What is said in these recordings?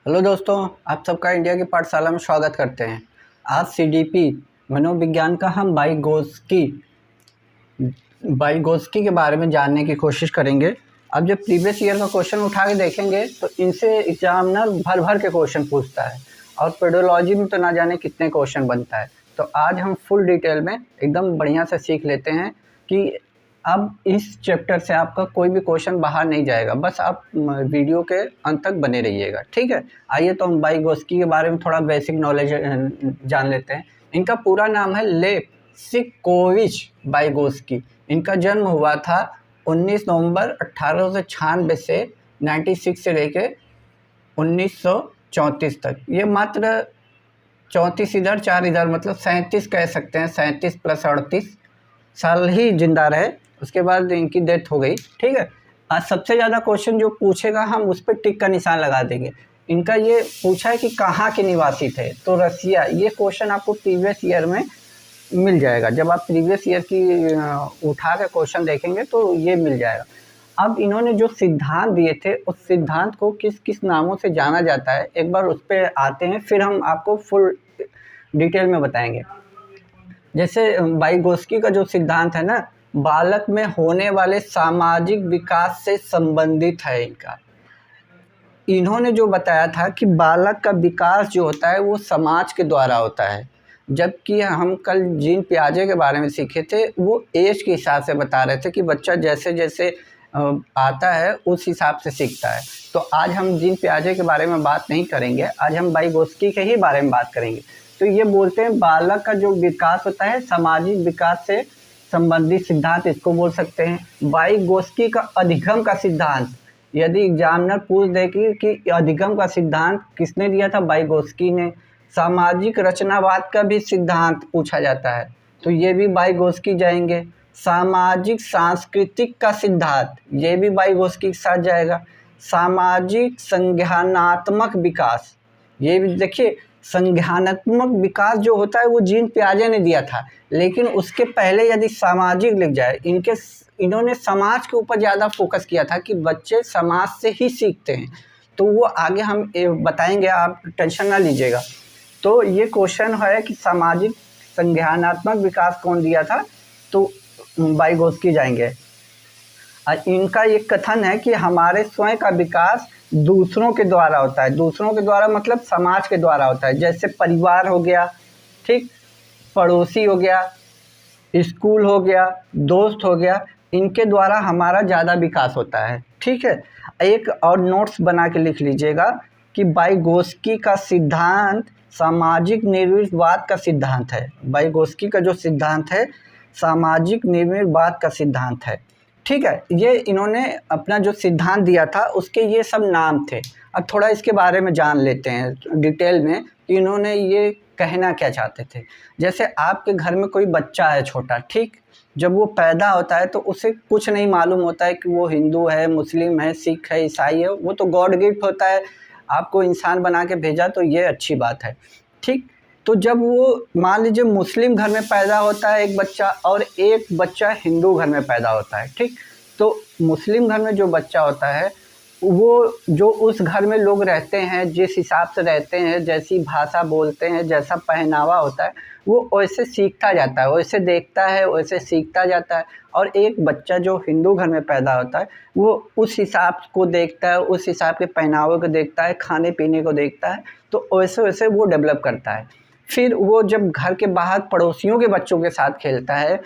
Hello दोस्तों, आप सबका इंडिया की पाठशाला में स्वागत करते हैं। आज सीडीपी मनोविज्ञान का हम बाइगोस्की के बारे में जानने की कोशिश करेंगे। अब जब प्रीवियस ईयर का क्वेश्चन उठा के देखेंगे तो इनसे एग्जामिनर भर भर के क्वेश्चन पूछता है और पेडोलॉजी में तो ना जाने कितने क्वेश्चन बनता है। तो आज हम फुल डिटेल में एकदम बढ़िया से सीख लेते हैं कि अब इस चैप्टर से आपका कोई भी क्वेश्चन बाहर नहीं जाएगा, बस आप वीडियो के अंत तक बने रहिएगा। ठीक है, आइए तो हम बाइगोस्की के बारे में थोड़ा बेसिक नॉलेज जान लेते हैं। इनका पूरा नाम है लेप्सिकोविच बाइगोस्की। इनका जन्म हुआ था 19 नवंबर 1896 से 96 से लेके 1934 तक। ये मात्र 34 इधर 4 इधर मतलब 37 कह सकते हैं, 37 + 38 साल ही जिंदा रहे। उसके बाद इनकी डेथ हो गई। ठीक है, आज सबसे ज़्यादा क्वेश्चन जो पूछेगा हम उस पर टिक का निशान लगा देंगे। इनका ये पूछा है कि कहाँ के निवासी थे, तो रसिया। ये क्वेश्चन आपको प्रीवियस ईयर में मिल जाएगा। जब आप प्रीवियस ईयर की उठा के क्वेश्चन देखेंगे तो ये मिल जाएगा। अब इन्होंने जो सिद्धांत दिए थे उस सिद्धांत को किस किस नामों से जाना जाता है, एक बार उस पर आते हैं, फिर हम आपको फुल डिटेल में बताएंगे। जैसे बाइगोस्की का जो सिद्धांत है ना, बालक में होने वाले सामाजिक विकास से संबंधित है। इन्होंने जो बताया था कि बालक का विकास जो होता है वो समाज के द्वारा होता है, जबकि हम कल जीन पियाजे के बारे में सीखे थे, वो एज के हिसाब से बता रहे थे कि बच्चा जैसे जैसे आता है उस हिसाब से सीखता है। तो आज हम जीन पियाजे के बारे में बात नहीं करेंगे, आज हम बाइगोस्की के ही बारे में बात करेंगे। तो ये बोलते हैं बालक का जो विकास होता है सामाजिक विकास से संबंधित सिद्धांत इसको बोल सकते हैं। बाइगोस्की का अधिगम का सिद्धांत, यदि एग्जामिनर पूछ दे कि अधिगम का सिद्धांत किसने दिया था, बाइगोस्की ने। सामाजिक रचनावाद का भी सिद्धांत पूछा जाता है तो ये भी बाइगोस्की जाएंगे। सामाजिक सांस्कृतिक का सिद्धांत, ये भी बाइगोस्की के साथ जाएगा। सामाजिक संज्ञानात्मक विकास, ये भी देखिए, संज्ञानात्मक विकास जो होता है वो जीन पियाजे ने दिया था, लेकिन उसके पहले यदि सामाजिक लिख जाए, इन्होंने समाज के ऊपर ज़्यादा फोकस किया था कि बच्चे समाज से ही सीखते हैं। तो वो आगे हम बताएंगे, आप टेंशन ना लीजिएगा। तो ये क्वेश्चन है कि सामाजिक संज्ञानात्मक विकास कौन दिया था, तो बाइगोस्की जाएंगे। इनका ये कथन है कि हमारे स्वयं का विकास दूसरों के द्वारा होता है। दूसरों के द्वारा मतलब समाज के द्वारा होता है, जैसे परिवार हो गया, ठीक, पड़ोसी हो गया, स्कूल हो गया, दोस्त हो गया, इनके द्वारा हमारा ज़्यादा विकास होता है। ठीक है, एक और नोट्स बना के लिख लीजिएगा कि बाइगोस्की का सिद्धांत सामाजिक निर्मितवाद का सिद्धांत है। बाइगोस्की का जो सिद्धांत है सामाजिक निर्मितवाद का सिद्धांत है। ठीक है, ये इन्होंने अपना जो सिद्धांत दिया था उसके ये सब नाम थे। अब थोड़ा इसके बारे में जान लेते हैं डिटेल में कि इन्होंने ये कहना क्या चाहते थे। जैसे आपके घर में कोई बच्चा है छोटा, ठीक, जब वो पैदा होता है तो उसे कुछ नहीं मालूम होता है कि वो हिंदू है, मुस्लिम है, सिख है, ईसाई है। वो तो गॉड गिफ्ट होता है, आपको इंसान बना के भेजा तो ये अच्छी बात है। ठीक, तो जब वो मान लीजिए मुस्लिम घर में पैदा होता है एक बच्चा और एक बच्चा हिंदू घर में पैदा होता है, ठीक, तो मुस्लिम घर में जो बच्चा होता है वो जो उस घर में लोग रहते हैं, जिस हिसाब से रहते हैं, जैसी भाषा बोलते हैं, जैसा पहनावा होता है, वो वैसे सीखता जाता है, वैसे देखता है, वैसे सीखता जाता है। और एक बच्चा जो हिंदू घर में पैदा होता है वो उस हिसाब को देखता है, उस हिसाब के पहनावे को देखता है, खाने पीने को देखता है, तो वैसे वैसे वो डेवलप करता है। फिर वो जब घर के बाहर पड़ोसियों के बच्चों के साथ खेलता है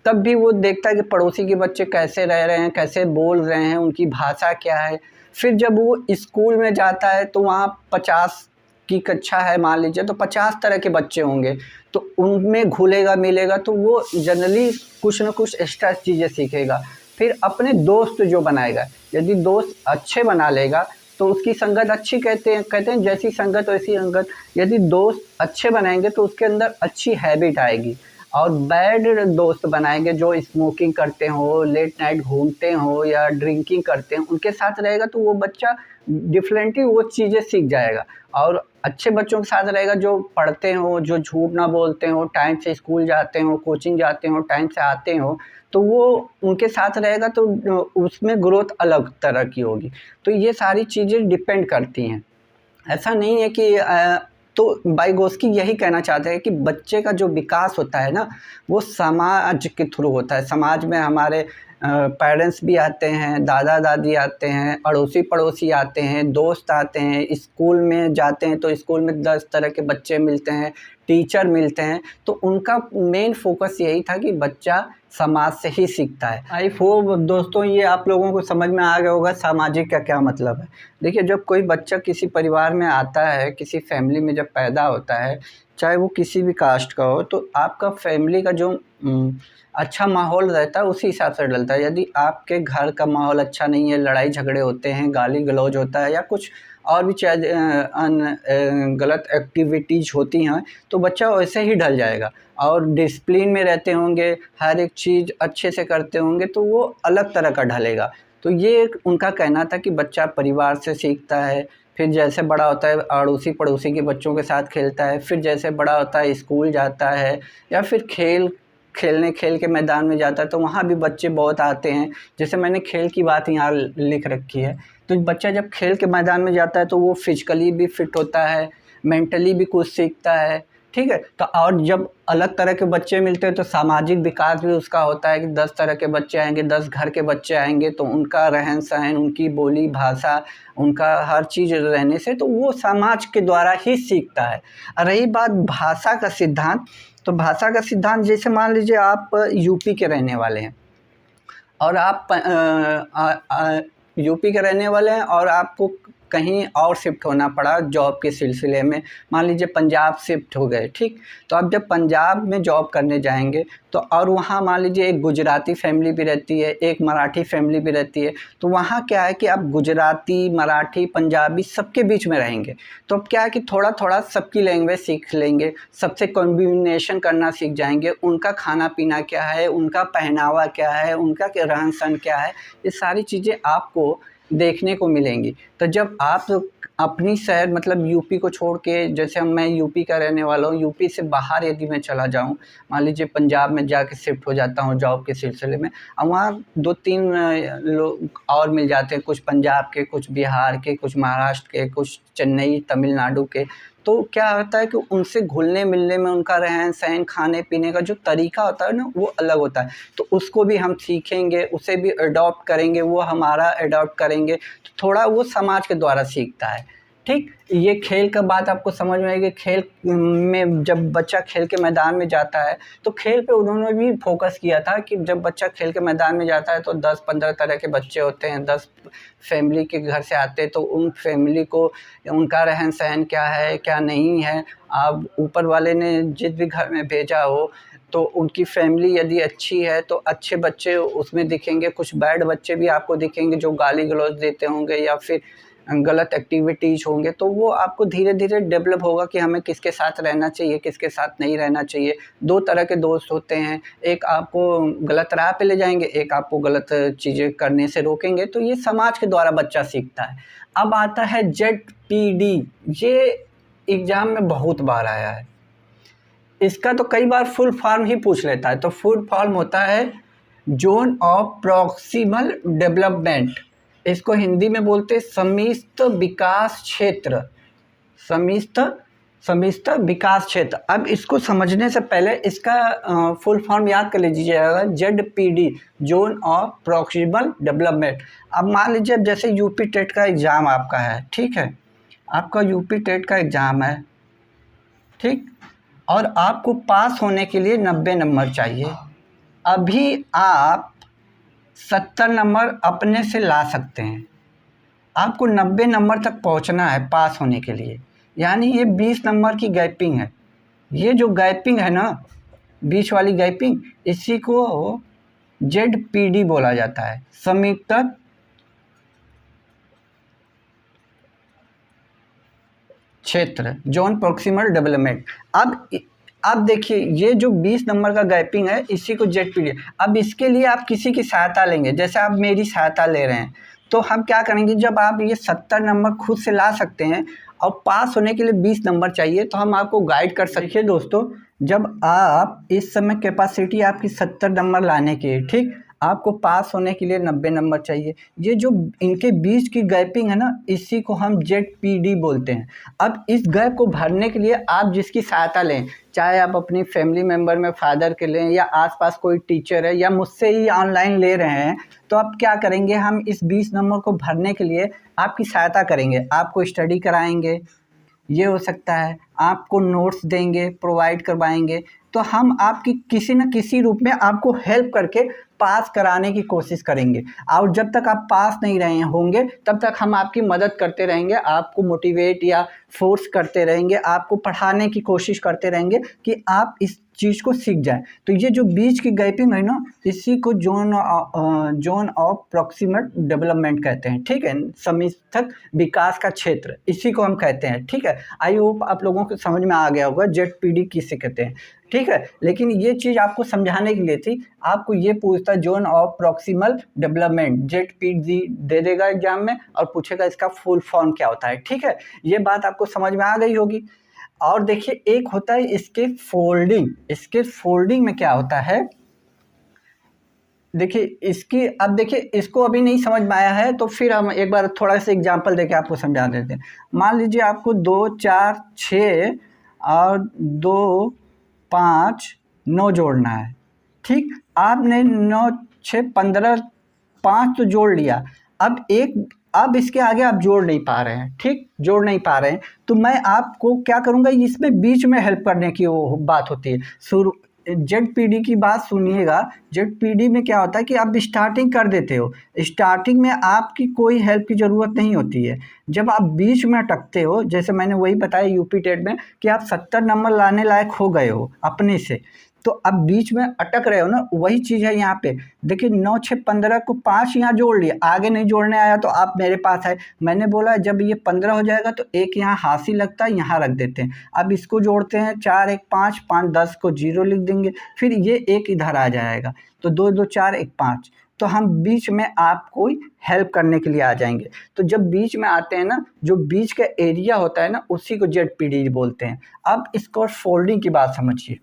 तब भी वो देखता है कि पड़ोसी के बच्चे कैसे रह रहे हैं, कैसे बोल रहे हैं, उनकी भाषा क्या है। फिर जब वो स्कूल में जाता है तो वहाँ 50 की कक्षा है मान लीजिए, तो 50 तरह के बच्चे होंगे, तो उनमें घुलेगा मिलेगा तो वो जनरली कुछ ना कुछ एक्स्ट्रा चीज़ें सीखेगा। फिर अपने दोस्त जो बनाएगा, यदि दोस्त अच्छे बना लेगा तो उसकी संगत अच्छी कहते हैं जैसी संगत वैसी संगत। यदि दोस्त अच्छे बनाएंगे तो उसके अंदर अच्छी हैबिट आएगी। और बैड दोस्त बनाएंगे जो स्मोकिंग करते हो, लेट नाइट घूमते हो या ड्रिंकिंग करते हैं, उनके साथ रहेगा तो वो बच्चा डिफरेंटली वो चीज़ें सीख जाएगा। और अच्छे बच्चों के साथ रहेगा जो पढ़ते हो, जो झूठ ना बोलते हो, टाइम से स्कूल जाते हो, कोचिंग जाते हो, टाइम से आते हो, तो वो उनके साथ रहेगा तो उसमें ग्रोथ अलग तरह की होगी। तो ये सारी चीज़ें डिपेंड करती हैं। ऐसा नहीं है कि तो वाइगोत्स्की यही कहना चाहते हैं कि बच्चे का जो विकास होता है ना, वो समाज के थ्रू होता है। समाज में हमारे पेरेंट्स भी आते हैं, दादा दादी आते हैं, अड़ोसी पड़ोसी आते हैं, दोस्त आते हैं, स्कूल में जाते हैं तो स्कूल में 10 तरह के बच्चे मिलते हैं, टीचर मिलते हैं। तो उनका मेन फोकस यही था कि बच्चा समाज से ही सीखता है। आई होप दोस्तों ये आप लोगों को समझ में आ गया होगा सामाजिक का क्या मतलब है। देखिए, जब कोई बच्चा किसी परिवार में आता है, किसी फैमिली में जब पैदा होता है, चाहे वो किसी भी कास्ट का हो, तो आपका फैमिली का जो अच्छा माहौल रहता है उसी हिसाब से डलता है। यदि आपके घर का माहौल अच्छा नहीं है, लड़ाई झगड़े होते हैं, गाली गलौज होता है या कुछ और भी चाहे गलत एक्टिविटीज़ होती हैं, तो बच्चा वैसे ही ढल जाएगा। और डिसिप्लिन में रहते होंगे, हर एक चीज़ अच्छे से करते होंगे, तो वो अलग तरह का ढलेगा। तो ये उनका कहना था कि बच्चा परिवार से सीखता है, फिर जैसे बड़ा होता है अड़ोसी पड़ोसी के बच्चों के साथ खेलता है, फिर जैसे बड़ा होता है स्कूल जाता है या फिर खेल के मैदान में जाता है, तो वहाँ भी बच्चे बहुत आते हैं। जैसे मैंने खेल की बात यहाँ लिख रखी है, तो बच्चा जब खेल के मैदान में जाता है तो वो फिजिकली भी फिट होता है, मेंटली भी कुछ सीखता है, ठीक है। तो और जब अलग तरह के बच्चे मिलते हैं तो सामाजिक विकास भी उसका होता है कि 10 तरह के बच्चे आएंगे, 10 घर के बच्चे आएंगे, तो उनका रहन सहन, उनकी बोली भाषा, उनका हर चीज़ रहने से, तो वो समाज के द्वारा ही सीखता है। रही बात भाषा का सिद्धांत, तो भाषा का सिद्धांत जैसे मान लीजिए आप यूपी के रहने वाले हैं और आप यूपी के रहने वाले हैं और आपको कहीं और शिफ्ट होना पड़ा जॉब के सिलसिले में, मान लीजिए पंजाब शिफ्ट हो गए, ठीक। तो आप जब पंजाब में जॉब करने जाएंगे तो और वहाँ मान लीजिए एक गुजराती फैमिली भी रहती है, एक मराठी फैमिली भी रहती है, तो वहाँ क्या है कि आप गुजराती, मराठी, पंजाबी सबके बीच में रहेंगे। तो अब क्या है कि थोड़ा थोड़ा सबकी लैंग्वेज सीख लेंगे, सबसे कॉम्बिनेशन करना सीख जाएंगे। उनका खाना पीना क्या है, उनका पहनावा क्या है, उनका रहन सहन क्या है, ये सारी चीज़ें आपको देखने को मिलेंगी। तो जब आप अपनी शहर मतलब यूपी को छोड़ के, जैसे मैं यूपी का रहने वाला हूँ, यूपी से बाहर यदि मैं चला जाऊँ, मान लीजिए पंजाब में जाके शिफ्ट हो जाता हूँ जॉब के सिलसिले में, और वहाँ 2-3 लोग और मिल जाते हैं, कुछ पंजाब के, कुछ बिहार के, कुछ महाराष्ट्र के, कुछ चेन्नई तमिलनाडु के। तो क्या होता है कि उनसे घुलने मिलने में उनका रहन सहन, खाने पीने का जो तरीका होता है ना, वो अलग होता है। तो उसको भी हम सीखेंगे, उसे भी अडॉप्ट करेंगे, वो हमारा अडॉप्ट करेंगे, तो थोड़ा वो समाज के द्वारा सीखता है, ठीक। ये खेल का बात आपको समझ में आएगी। खेल में जब बच्चा खेल के मैदान में जाता है तो खेल पे उन्होंने भी फोकस किया था कि जब बच्चा खेल के मैदान में जाता है तो 10-15 तरह के बच्चे होते हैं, 10 फैमिली के घर से आते हैं, तो उन फैमिली को उनका रहन सहन क्या है क्या नहीं है, अब ऊपर वाले ने जिस भी घर में भेजा हो तो उनकी फैमिली यदि अच्छी है तो अच्छे बच्चे उसमें दिखेंगे, कुछ बैड बच्चे भी आपको दिखेंगे जो गाली गलौज देते होंगे या फिर गलत एक्टिविटीज़ होंगे। तो वो आपको धीरे धीरे डेवलप होगा कि हमें किसके साथ रहना चाहिए, किसके साथ नहीं रहना चाहिए। 2 तरह के दोस्त होते हैं, एक आपको गलत राह पे ले जाएंगे, एक आपको गलत चीज़ें करने से रोकेंगे। तो ये समाज के द्वारा बच्चा सीखता है। अब आता है ZPD, ये एग्ज़ाम में बहुत बार आया है। इसका तो कई बार फुल फॉर्म ही पूछ लेता है। तो फुल फॉर्म होता है जोन ऑफ प्रॉक्सिमल डेवलपमेंट, इसको हिंदी में बोलते हैं सम्मिश्र विकास क्षेत्र, सम्मिश्र विकास क्षेत्र। अब इसको समझने से पहले इसका फुल फॉर्म याद कर लीजिएगा, ZPD, zone of proximal development. अब मान लीजिए जैसे यूपी टेट का एग्ज़ाम आपका है, ठीक है, आपका यूपी टेट का एग्ज़ाम है, ठीक, और आपको पास होने के लिए 90 नंबर चाहिए। अभी आप 70 नंबर अपने से ला सकते हैं, आपको 90 नंबर तक पहुंचना है पास होने के लिए, यानी ये 20 नंबर की गैपिंग है। ये जो गैपिंग है ना, बीच वाली गैपिंग, इसी को ZPD बोला जाता है, सम्मिश्र क्षेत्र, जोन प्रॉक्सिमल डेवलपमेंट। अब देखिए ये जो 20 नंबर का गैपिंग है, इसी को ZPD। अब इसके लिए आप किसी की सहायता लेंगे, जैसे आप मेरी सहायता ले रहे हैं, तो हम क्या करेंगे, जब आप ये 70 नंबर खुद से ला सकते हैं और पास होने के लिए 20 नंबर चाहिए, तो हम आपको गाइड कर सकते हैं। दोस्तों, जब आप इस समय कैपेसिटी आपकी 70 नंबर लाने की, ठीक, आपको पास होने के लिए 90 नंबर चाहिए। ये जो इनके बीच की गैपिंग है ना, इसी को हम ZPD बोलते हैं। अब इस गैप को भरने के लिए आप जिसकी सहायता लें, चाहे आप अपनी फैमिली मेम्बर में फादर के लें या आसपास कोई टीचर है या मुझसे ही ऑनलाइन ले रहे हैं, तो आप क्या करेंगे, हम इस 20 नंबर को भरने के लिए आपकी सहायता करेंगे। आपको स्टडी कराएंगे, ये हो सकता है आपको नोट्स देंगे, प्रोवाइड करवाएंगे। तो हम आपकी किसी न किसी रूप में आपको हेल्प करके पास कराने की कोशिश करेंगे। और जब तक आप पास नहीं रहे होंगे तब तक हम आपकी मदद करते रहेंगे, आपको मोटिवेट या फोर्स करते रहेंगे, आपको पढ़ाने की कोशिश करते रहेंगे कि आप इस चीज़ को सीख जाएं। तो ये जो बीच की गैपिंग है ना, इसी को जोन ऑफ प्रॉक्सिमल डेवलपमेंट कहते हैं। ठीक है, समीक्षक विकास का क्षेत्र, इसी को हम कहते हैं। ठीक है, आई होप आप लोगों को समझ में आ गया होगा ZPD किसे कहते हैं। ठीक है, लेकिन ये चीज़ आपको समझाने के लिए थी। आपको ये पूछता zone of proximal development, ZPD दे देगा एग्जाम में और पूछेगा इसका फुल फॉर्म क्या होता है। ठीक है, ये बात आपको समझ में आ गई होगी। और देखिए, एक होता है इसके फोल्डिंग। इसके फोल्डिंग में क्या होता है, देखिए इसकी, अब देखिए इसको अभी नहीं समझ में आया है तो फिर हम एक बार थोड़ा सा एग्जांपल देके आपको समझा देते हैं। मान लीजिए आपको 2 4 6 और 2 5 9 जोड़ना है। ठीक, आपने 9 6 15 5 तो जोड़ लिया। अब इसके आगे आप जोड़ नहीं पा रहे हैं। ठीक, जोड़ नहीं पा रहे हैं तो मैं आपको क्या करूँगा, इसमें बीच में हेल्प करने की वो बात होती है। शुरू ZPD की बात सुनिएगा। ZPD में क्या होता है कि आप स्टार्टिंग कर देते हो, स्टार्टिंग में आपकी कोई हेल्प की ज़रूरत नहीं होती है। जब आप बीच में अटकते हो, जैसे मैंने वही बताया UP टेट में कि आप 70 नंबर लाने लायक हो गए हो अपने से, तो अब बीच में अटक रहे हो ना, वही चीज़ है यहाँ पे। देखिए 9 6 15 को 5 यहाँ जोड़ लिए, आगे नहीं जोड़ने आया तो आप मेरे पास है। मैंने बोला जब ये 15 हो जाएगा तो एक यहाँ हासिल लगता है, यहाँ रख देते हैं। अब इसको जोड़ते हैं, 4 1 5 5 10 को 0 लिख देंगे, फिर ये एक इधर आ जाएगा तो 2 2 4 1 5। तो हम बीच में आपको हेल्प करने के लिए आ जाएंगे। तो जब बीच में आते हैं ना, जो बीच का एरिया होता है ना, उसी को ZPD बोलते हैं। अब इसको फोल्डिंग की बात समझिए।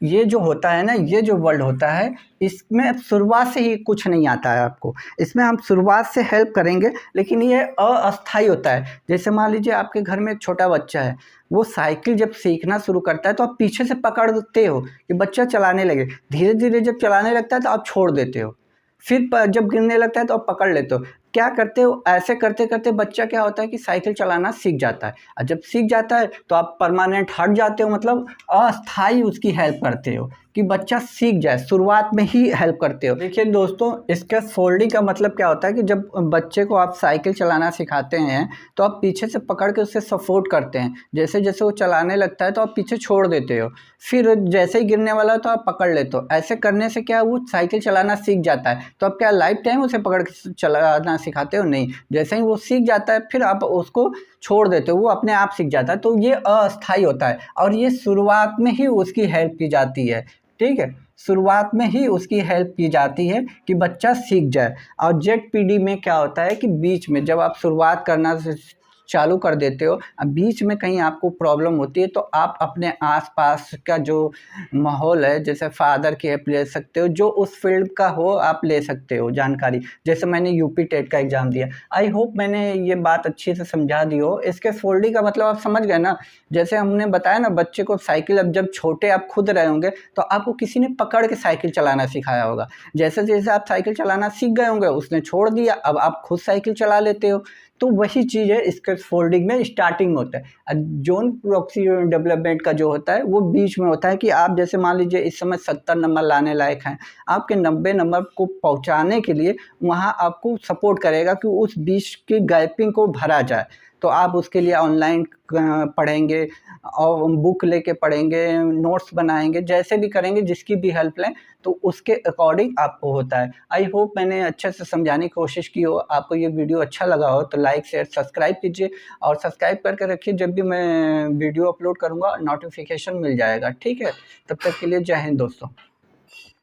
ये जो होता है ना, ये जो वर्ड होता है, इसमें शुरुआत से ही कुछ नहीं आता है आपको। इसमें हम शुरुआत से हेल्प करेंगे, लेकिन ये अस्थाई होता है। जैसे मान लीजिए आपके घर में एक छोटा बच्चा है, वो साइकिल जब सीखना शुरू करता है तो आप पीछे से पकड़ते हो कि बच्चा चलाने लगे। धीरे धीरे जब चलाने लगता है तो आप छोड़ देते हो, फिर जब गिरने लगता है तो आप पकड़ लेते हो। क्या करते हो, ऐसे करते करते बच्चा क्या होता है कि साइकिल चलाना सीख जाता है। और जब सीख जाता है तो आप परमानेंट हट जाते हो, मतलब अस्थाई उसकी हेल्प करते हो कि बच्चा सीख जाए, शुरुआत में ही हेल्प करते हो। देखिए दोस्तों, इसका फोल्डिंग का मतलब क्या होता है कि जब बच्चे को आप साइकिल चलाना सिखाते हैं तो आप पीछे से पकड़ के उससे सपोर्ट करते हैं। जैसे जैसे वो चलाने लगता है तो आप पीछे छोड़ देते हो, फिर जैसे ही गिरने वाला तो आप पकड़ लेते हो। ऐसे करने से क्या, वो साइकिल चलाना सीख जाता है। तो आप क्या लाइफ टाइम उसे पकड़ के चलाना सिखाते हो? नहीं। जैसे ही वो सीख जाता है फिर आप उसको छोड़ देते हो, वो अपने आप सीख जाता है। तो ये अस्थाई होता है और ये शुरुआत में ही उसकी हेल्प की जाती है। ठीक है, शुरुआत में ही उसकी हेल्प की जाती है कि बच्चा सीख जाए। और ZPD में क्या होता है कि बीच में जब आप शुरुआत करना चालू कर देते हो, अब बीच में कहीं आपको प्रॉब्लम होती है तो आप अपने आसपास का जो माहौल है, जैसे फादर की हेल्प ले सकते हो, जो उस फील्ड का हो आप ले सकते हो जानकारी। जैसे मैंने UP टेट का एग्ज़ाम दिया। आई होप मैंने ये बात अच्छे से समझा दी हो। इसके फोल्डिंग का मतलब आप समझ गए ना। जैसे हमने बताया ना, बच्चे को साइकिल, अब जब छोटे आप खुद रहे होंगे तो आपको किसी ने पकड़ के साइकिल चलाना सिखाया होगा। जैसे जैसे आप साइकिल चलाना सीख गए होंगे, उसने छोड़ दिया, अब आप खुद साइकिल चला लेते हो। तो वही चीज़ है इसके फोल्डिंग में, स्टार्टिंग में होता है। जोन प्रॉक्सिमल डेवलपमेंट का जो होता है वो बीच में होता है कि आप जैसे मान लीजिए इस समय 70 नंबर लाने लायक हैं, आपके 90 नंबर को पहुंचाने के लिए वहां आपको सपोर्ट करेगा कि उस बीच की गैपिंग को भरा जाए। तो आप उसके लिए ऑनलाइन पढ़ेंगे और बुक लेके पढ़ेंगे, नोट्स बनाएंगे, जैसे भी करेंगे, जिसकी भी हेल्प लें तो उसके अकॉर्डिंग आपको होता है। आई होप मैंने अच्छे से समझाने की कोशिश की हो। आपको ये वीडियो अच्छा लगा हो तो लाइक शेयर सब्सक्राइब कीजिए और सब्सक्राइब करके रखिए, जब भी मैं वीडियो अपलोड करूँगा नोटिफिकेशन मिल जाएगा। ठीक है, तब तक के लिए जय हिंद दोस्तों।